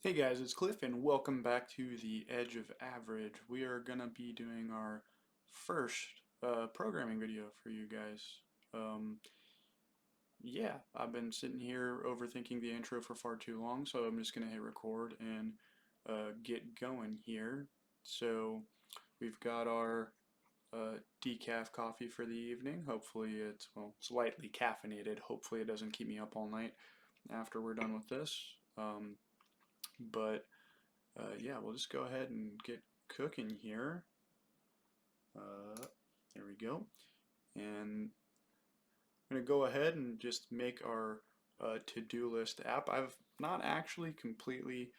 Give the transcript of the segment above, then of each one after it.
Hey guys, it's Cliff and welcome back to the Edge of Average. We are going to be doing our first programming video for you guys. Um, yeah, I've been sitting here overthinking the intro for far too long, so I'm just going to hit record and get going here. So we've got our decaf coffee for the evening. Hopefully it's, well, slightly caffeinated. Hopefully it doesn't keep me up all night after we're done with this. But yeah, we'll just go ahead and get cooking here. There we go. And I'm going to go ahead and just make our to-do list app. I've not actually completely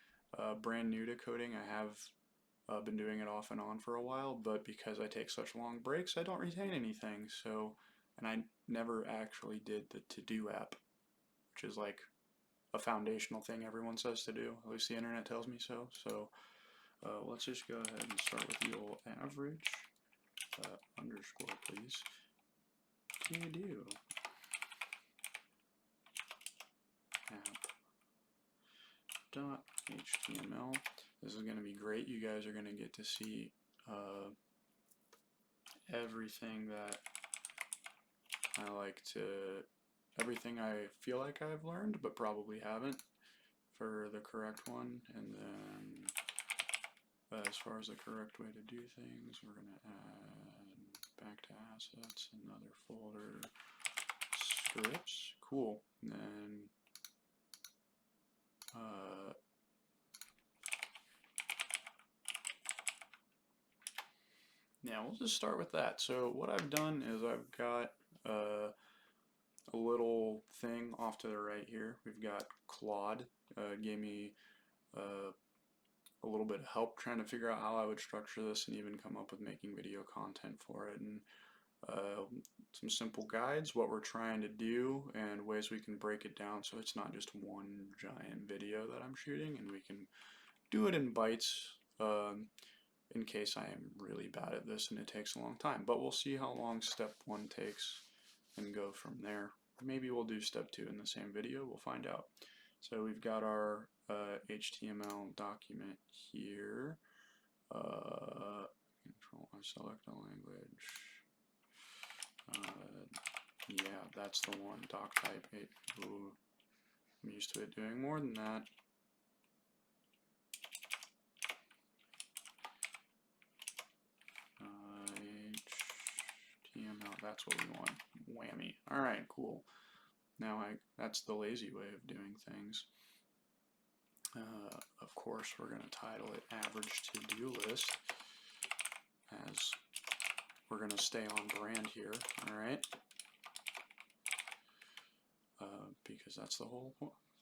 brand new to coding. I have been doing it off and on for a while, but because I take such long breaks, I don't retain anything. So, and I never actually did the to-do app, which is like a foundational thing everyone says to do. At least the internet tells me so. So let's just go ahead and start with the old average underscore, please. What can you do? App dot HTML. This is going to be great. You guys are going to get to see everything that I like to, everything I feel like I've learned, but probably haven't for the correct one. And then as far as the correct way to do things, we're going to add back to assets, another folder, scripts. Cool. And then now we'll just start with that. So what I've done is I've got a little thing off to the right here. We've got Claude. Gave me a little bit of help trying to figure out how I would structure this and even come up with making video content for it. And some simple guides, what we're trying to do, and ways we can break it down so it's not just one giant video that I'm shooting, and we can do it in bites in case I am really bad at this and it takes a long time. But we'll see how long step 1 takes and go from there. Maybe we'll do step 2 in the same video, we'll find out. So we've got our HTML document here. Control select a language. Yeah, that's the one, doc type 8. Ooh, I'm used to it doing more than that. HTML, that's what we want. Whammy. Alright, cool. Now that's the lazy way of doing things. Of course, we're going to title it average to-do list, as we're going to stay on brand here, alright? Because that's the whole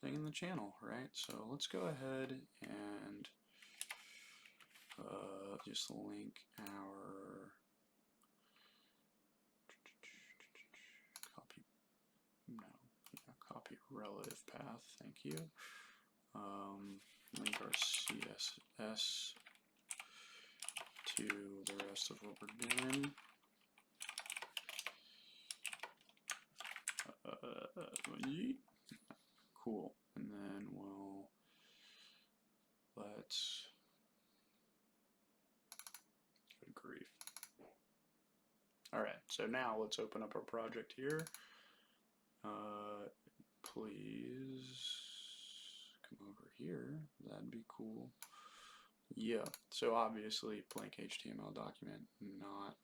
thing in the channel, right? So let's go ahead and just link our copy relative path, thank you. Link our CSS to the rest of what we're doing. Cool. And then let's, good grief. Alright, so now let's open up our project here. Please come over here. That'd be cool. Yeah, so obviously blank HTML document, not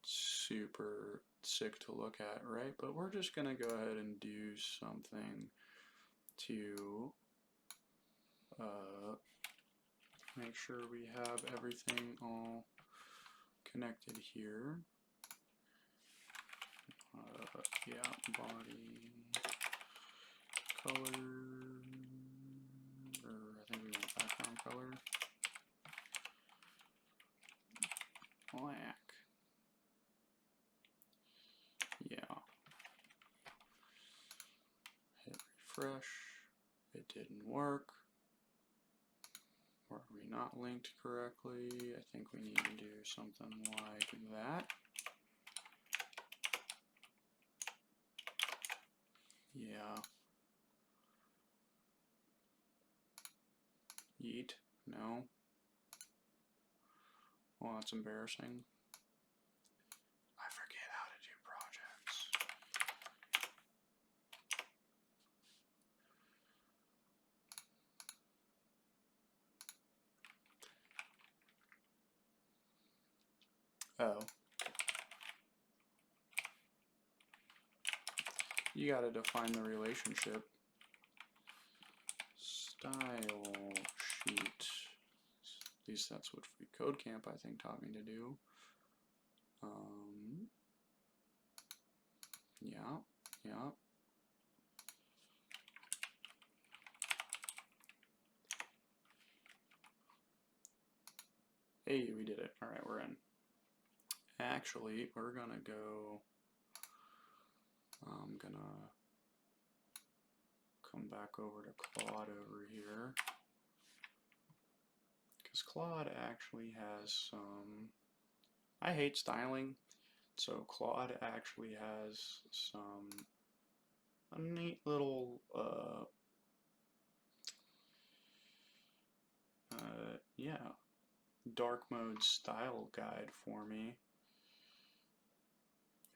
super sick to look at, right? But we're just going to go ahead and do something to make sure we have everything all connected here. Yeah, body color, or I think we want background color. Black. Yeah. Hit refresh. It didn't work. Or are we not linked correctly? I think we need to do something like that. Yeah. Yeet. No. Well, that's embarrassing. I forget how to do projects. Oh. You gotta define the relationship. Style sheet. At least that's what Free Code Camp, I think, taught me to do. Yeah. Hey, we did it. Alright, we're in. Actually, we're gonna go, I'm gonna come back over to Claude over here, because Claude actually has some, I hate styling, so Claude actually has some, a neat little, yeah, dark mode style guide for me.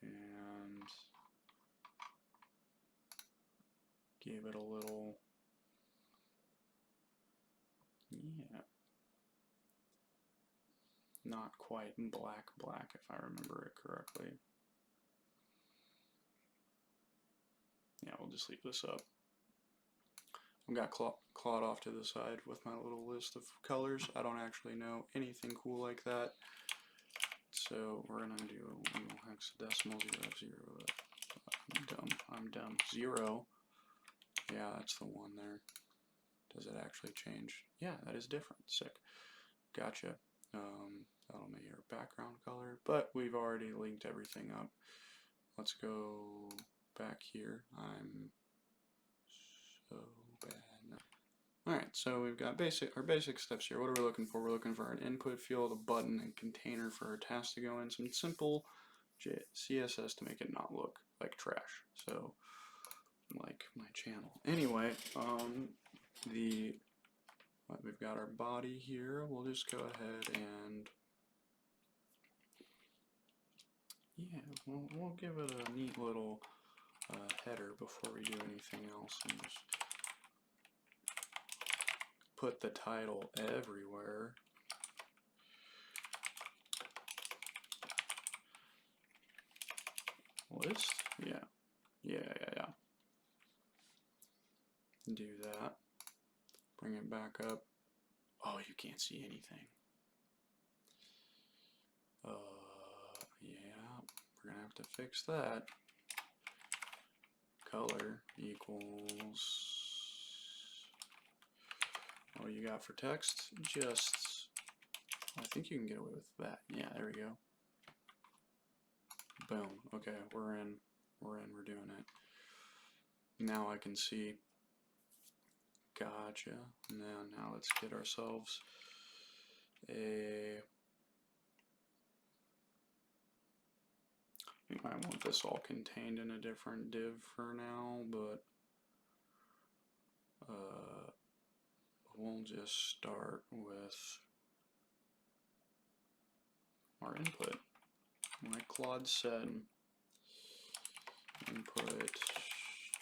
And gave it a little, yeah, not quite black if I remember it correctly. Yeah, we'll just leave this up. I've got Claude off to the side with my little list of colors. I don't actually know anything cool like that. So we're gonna do hexadecimal 0, 0. I'm dumb. 0. Yeah, that's the one there. Does it actually change? Yeah, that is different. Sick. Gotcha. That'll make your background color, but we've already linked everything up. Let's go back here. I'm so bad. Alright, so we've got our basic steps here. What are we looking for? We're looking for an input field, a button, and container for our task to go in. Some simple CSS to make it not look like trash. So, like my channel. Anyway, we've got our body here. We'll just go ahead and, yeah, we'll give it a neat little header before we do anything else, and just put the title everywhere. List? Yeah. Do that. Bring it back up. Oh, you can't see anything. Yeah, we're gonna have to fix that. Color equals, what you got for text? Just, I think you can get away with that. Yeah, there we go. Boom. Okay, we're in. We're doing it. Now I can see. Gotcha. Now let's get ourselves a, we might want this all contained in a different div for now, but we'll just start with our input. Like Claude said, input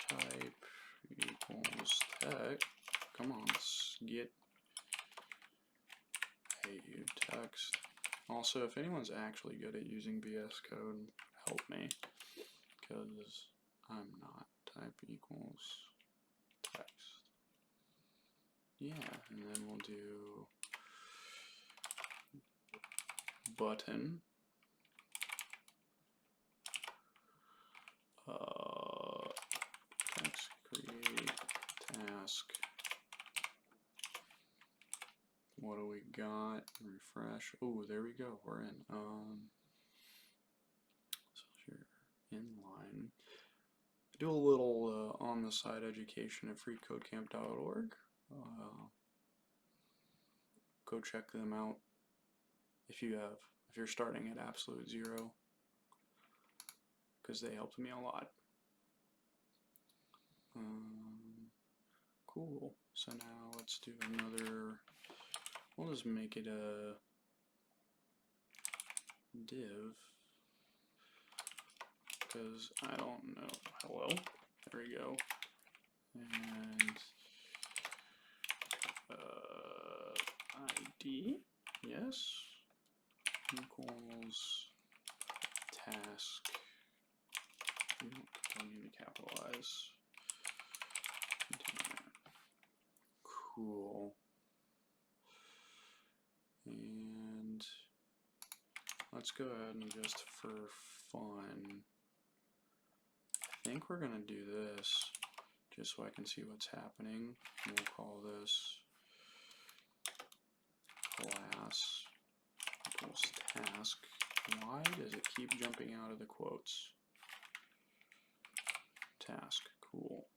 type equals text. Come on, let's get, hate you, text. Also, if anyone's actually good at using VS Code, help me, because I'm not. Type equals text. Yeah, and then we'll do button. Text create task. What do we got? Refresh. Oh, there we go. We're in. So here, inline. Do a little on the side education at freecodecamp.org. Go check them out if you're starting at absolute zero, because they helped me a lot. Cool. So now let's do another we'll just make it a div, because I don't know. Hello, there we go. And ID, yes, equals task. Don't need to capitalize. Cool. And let's go ahead and just for fun, I think we're gonna do this just so I can see what's happening. We'll call this class equals task. Why does it keep jumping out of the quotes? Task, cool.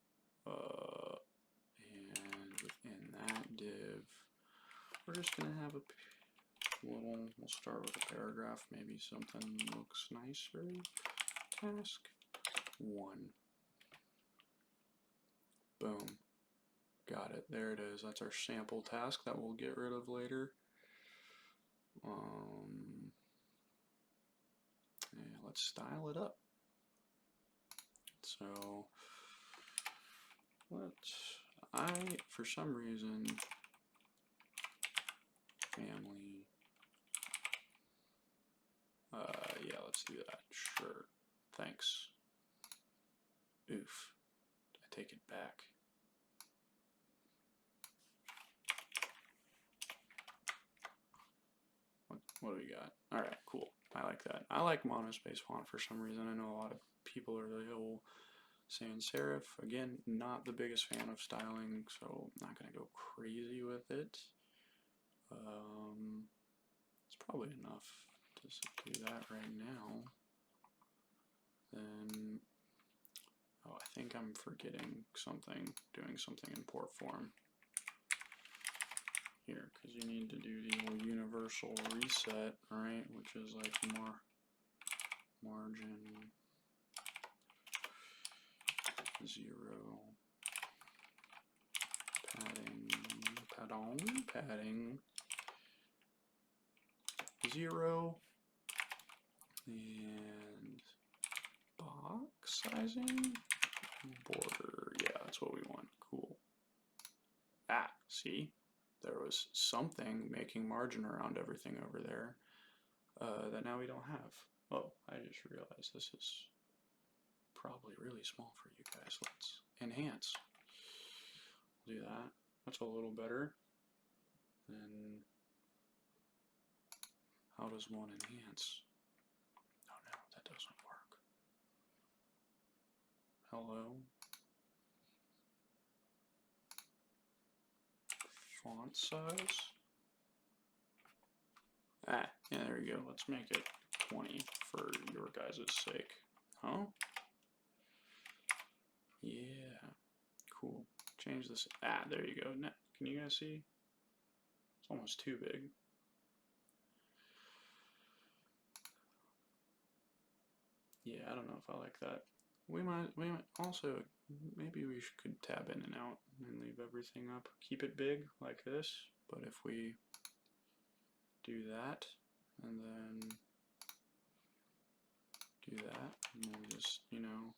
And within that div, we're just gonna have a little, we'll start with a paragraph, maybe something looks nicer. Task 1. Boom. Got it. There it is. That's our sample task that we'll get rid of later. Yeah, let's style it up. So for some reason, family, yeah, let's do that. Sure. Thanks. Oof. I take it back. What do we got? Alright, cool. I like that. I like monospace font for some reason. I know a lot of people are the whole sans serif. Again, not the biggest fan of styling, so I'm not going to go crazy with it. It's probably enough to do that right now. Then, oh, I think I'm forgetting something, doing something in port form here, because you need to do the old universal reset, right, which is like margin 0, padding 0, and box sizing, border, yeah, that's what we want. Cool. Ah, see, there was something making margin around everything over there that now we don't have. Oh, I just realized this is probably really small for you guys. Let's enhance. We'll do that. That's a little better. Then how does one enhance? Oh no, that doesn't work. Hello. Font size. Ah, yeah, there we go. Let's make it 20 for your guys' sake. Huh? Yeah. Cool. Change this. Ah, there you go. Now, can you guys see? It's almost too big. Yeah, I don't know if I like that. We might also, maybe we could tab in and out and leave everything up. Keep it big like this, but if we do that and then do that, and then just, you know,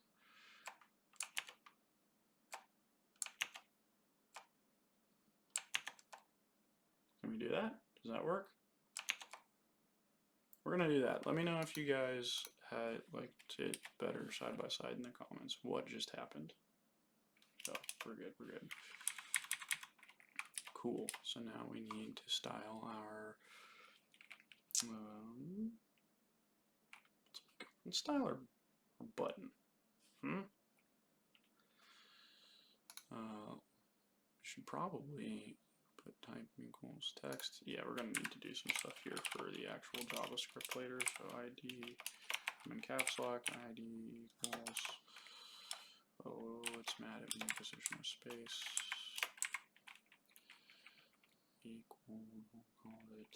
can we do that? Does that work? We're gonna do that. Let me know if you guys had liked it better side by side in the comments. What just happened? So we're good, we're good. Cool. So now we need to style our let's style our button. Should probably put type equals text. Yeah, we're gonna need to do some stuff here for the actual JavaScript later. So ID, I'm in caps lock, ID equals, oh, it's mad at me, position of space, equal, we'll call it,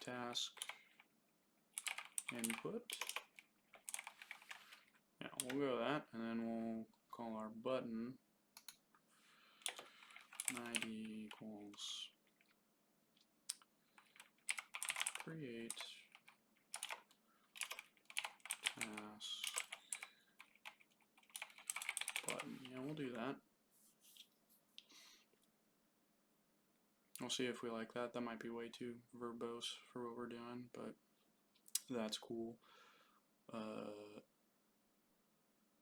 task input. Yeah, we'll go with that, and then we'll call our button id equals create task button. Yeah, we'll do that. We'll see if we like that. That might be way too verbose for what we're doing, but that's cool.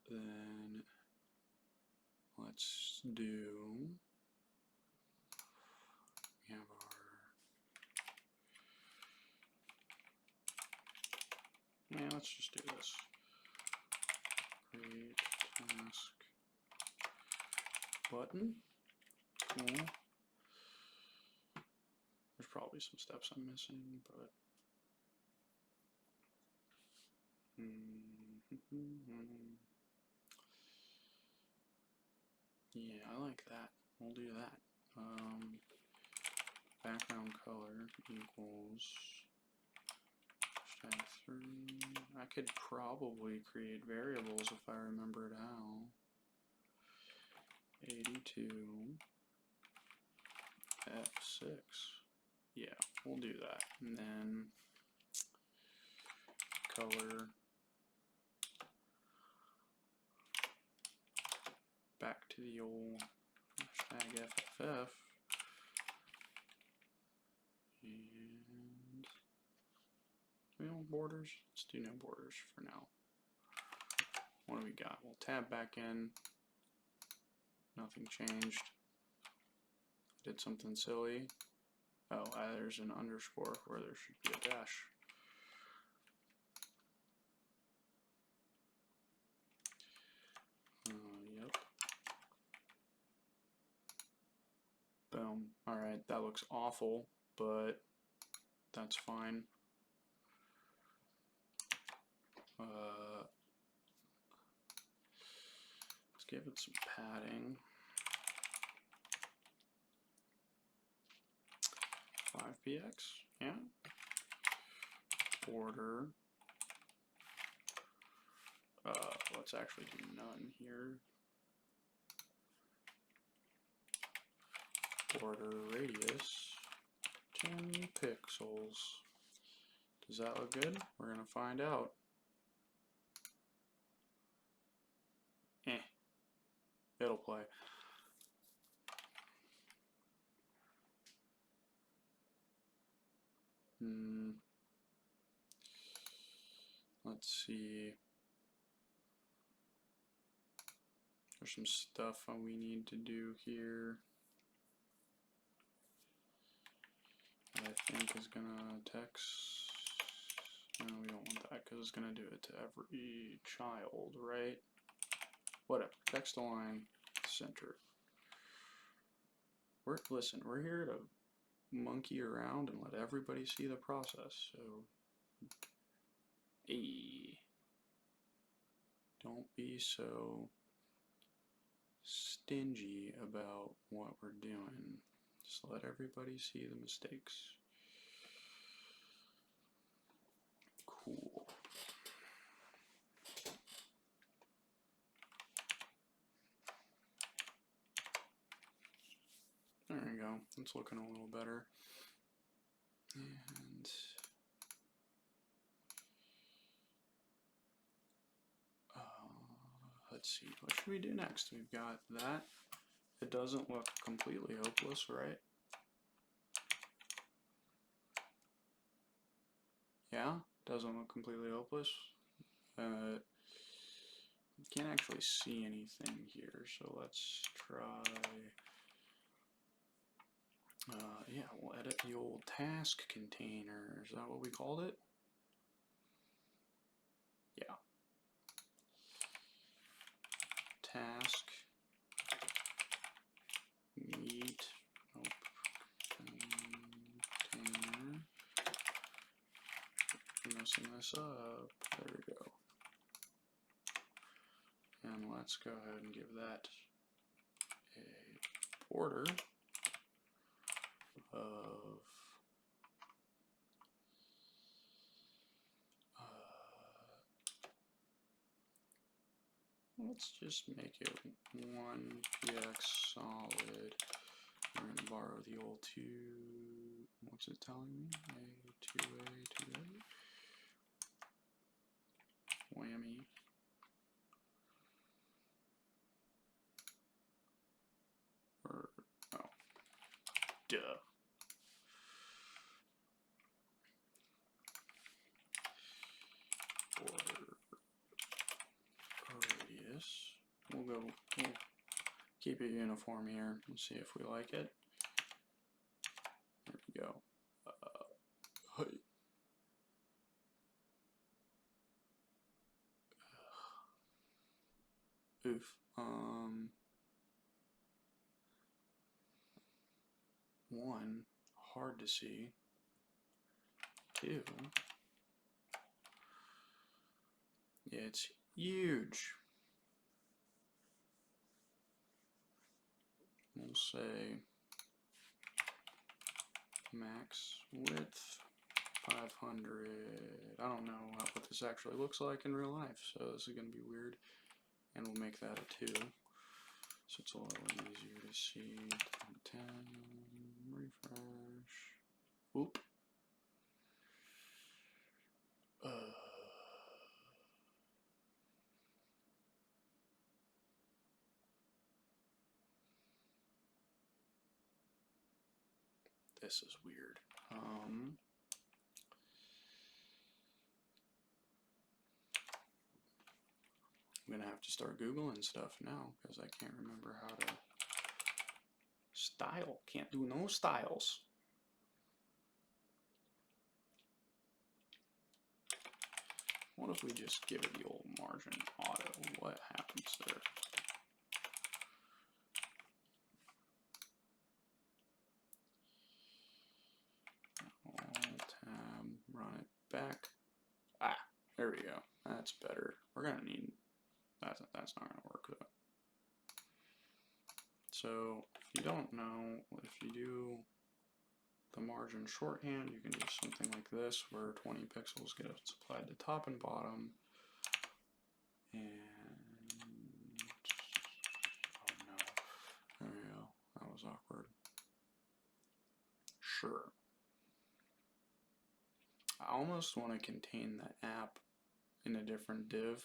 Then let's do, we have our, yeah, let's just do this. Create task button. Cool. There's probably some steps I'm missing, but yeah, I like that. We'll do that. Background color equals #3. I could probably create variables if I remembered how. 82 F6. Yeah, we'll do that. And then color back to the old #FFF. And no borders. Let's do no borders for now. What do we got? We'll tab back in. Nothing changed. Did something silly. Oh, there's an underscore where there should be a dash. Yep. Boom. Alright, that looks awful, but that's fine. Let's give it some padding. 5px, yeah. Border. Let's actually do none here. Border radius 10 pixels. Does that look good? We're gonna find out. It'll play. Let's see. There's some stuff we need to do here. I think is gonna text. No, we don't want that because it's gonna do it to every child, right? Whatever. Text align center. Listen, we're here to monkey around and let everybody see the process. So, don't be so stingy about what we're doing. Just let everybody see the mistakes. Cool. There we go. It's looking a little better. And let's see, what should we do next? We've got that. It doesn't look completely hopeless, right? Yeah, doesn't look completely hopeless. Can't actually see anything here, so let's try. Yeah, we'll edit the old task container. Is that what we called it? Yeah. Task meet container. Messing this up. There we go. And let's go ahead and give that a border of let's just make it 1px solid borrow the old what's it telling me? A2A. Whammy. Or, oh, duh. Radius. We'll keep it uniform here and see if we like it. There we go. Oof. One, hard to see. Two, yeah, it's huge. We'll say max width 500. I don't know what this actually looks like in real life, so this is going to be weird. And we'll make that a 2. So it's a little easier to see. 10, refresh. Whoop. This is weird. I'm gonna have to start Googling stuff now because I can't remember how to style. Can't do no styles. What if we just give it the old margin auto? What happens there? Tab, run it back. Ah, there we go. That's better. We're gonna need that's not gonna work though. So if you don't know, if you do the margin shorthand, you can do something like this where 20 pixels get applied to top and bottom. And oh no, there we go. That was awkward. Sure. I almost want to contain the app in a different div.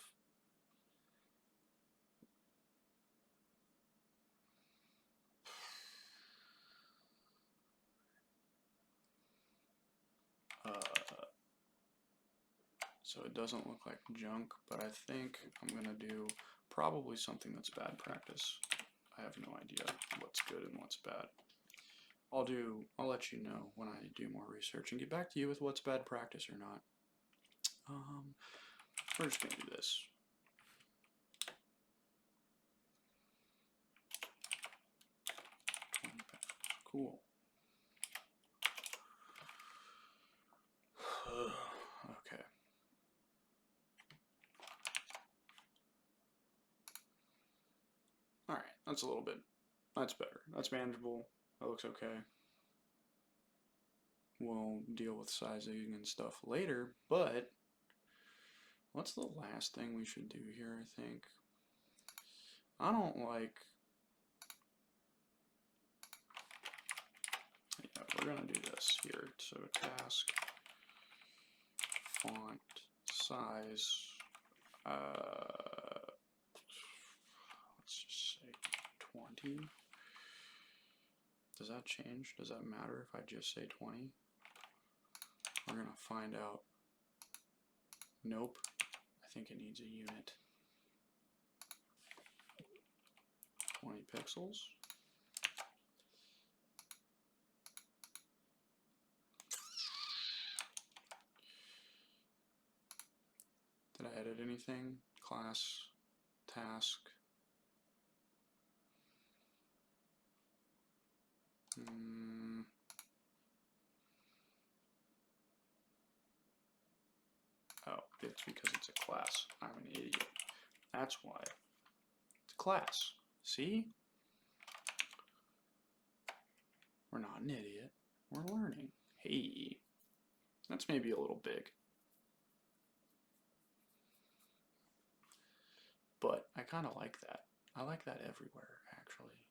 So it doesn't look like junk, but I think I'm gonna do probably something that's bad practice. I have no idea what's good and what's bad. I'll let you know when I do more research and get back to you with what's bad practice or not. We're just gonna do this. Cool. Okay. All right, that's a little bit. That's better. That's manageable. That looks okay. We'll deal with sizing and stuff later, but what's the last thing we should do here, I think? I don't like... Yeah, we're going to do this here. So task, font, size, let's just say 20. Does that change? Does that matter if I just say 20? We're going to find out. Nope. I think it needs a unit. 20 pixels. Did I edit anything? Class, task. Oh, it's because it's a class. I'm an idiot. That's why. It's a class. See? We're not an idiot. We're learning. Hey. That's maybe a little big. But I kind of like that. I like that everywhere, actually.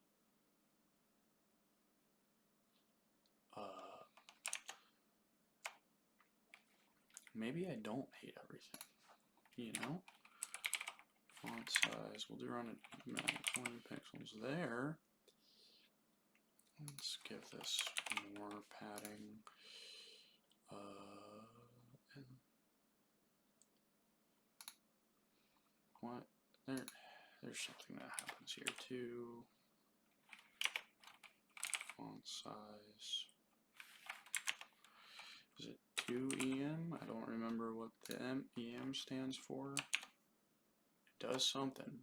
maybe I don't hate everything, you know? Font size, we'll do around 20 pixels there. Let's give this more padding. And what? There's something that happens here too. Font size. Is it 2EM? I don't remember what the EM stands for. It does something.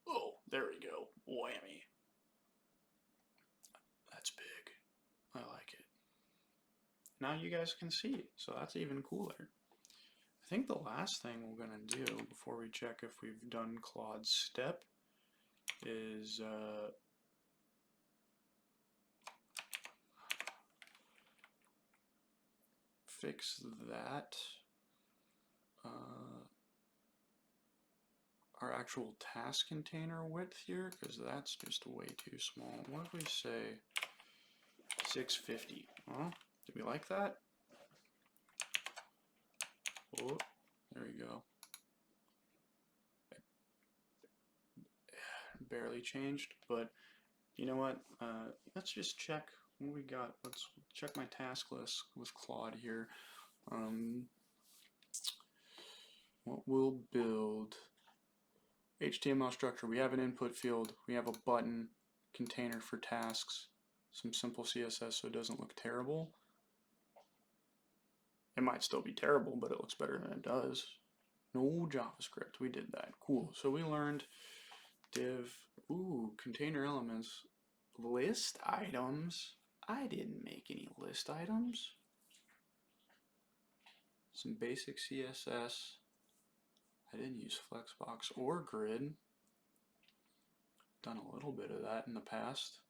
Oh, there we go. Whammy. That's big. I like it. Now you guys can see, so that's even cooler. I think the last thing we're going to do before we check if we've done Claude's step is fix that. Our actual task container width here, because that's just way too small. What if we say 650? Huh? Do we like that? Oh, there we go. Barely changed, but you know what? Let's just check what we got. Let's check my task list with Claude here. What we'll build. HTML structure, we have an input field, we have a button, container for tasks, some simple CSS so it doesn't look terrible. It might still be terrible, but it looks better than it does. No JavaScript, we did that. Cool. So we learned div, container elements, list items. I didn't make any list items. Some basic CSS. I didn't use Flexbox or Grid. Done a little bit of that in the past.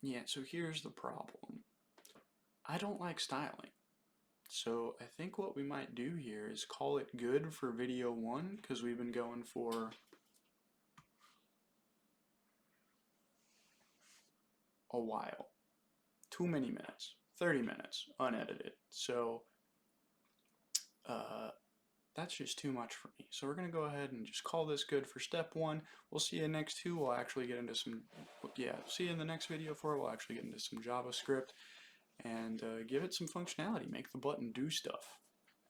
Yeah, so here's the problem. I don't like styling. So I think what we might do here is call it good for video 1, because we've been going for a while. Too many minutes. 30 minutes, unedited. So that's just too much for me. So we're going to go ahead and just call this good for step 1. We'll see you next 2. We'll actually get into some, see you in the next video for it. We'll actually get into some JavaScript and give it some functionality. Make the button do stuff.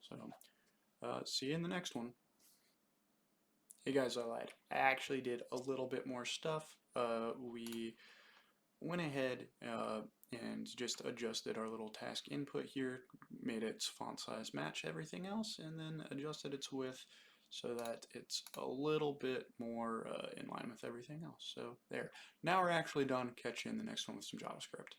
So see you in the next one. Hey guys, I lied. I actually did a little bit more stuff. We went ahead and just adjusted our little task input here, made its font size match everything else, and then adjusted its width so that it's a little bit more in line with everything else. So there. Now we're actually done. Catch you in the next one with some JavaScript.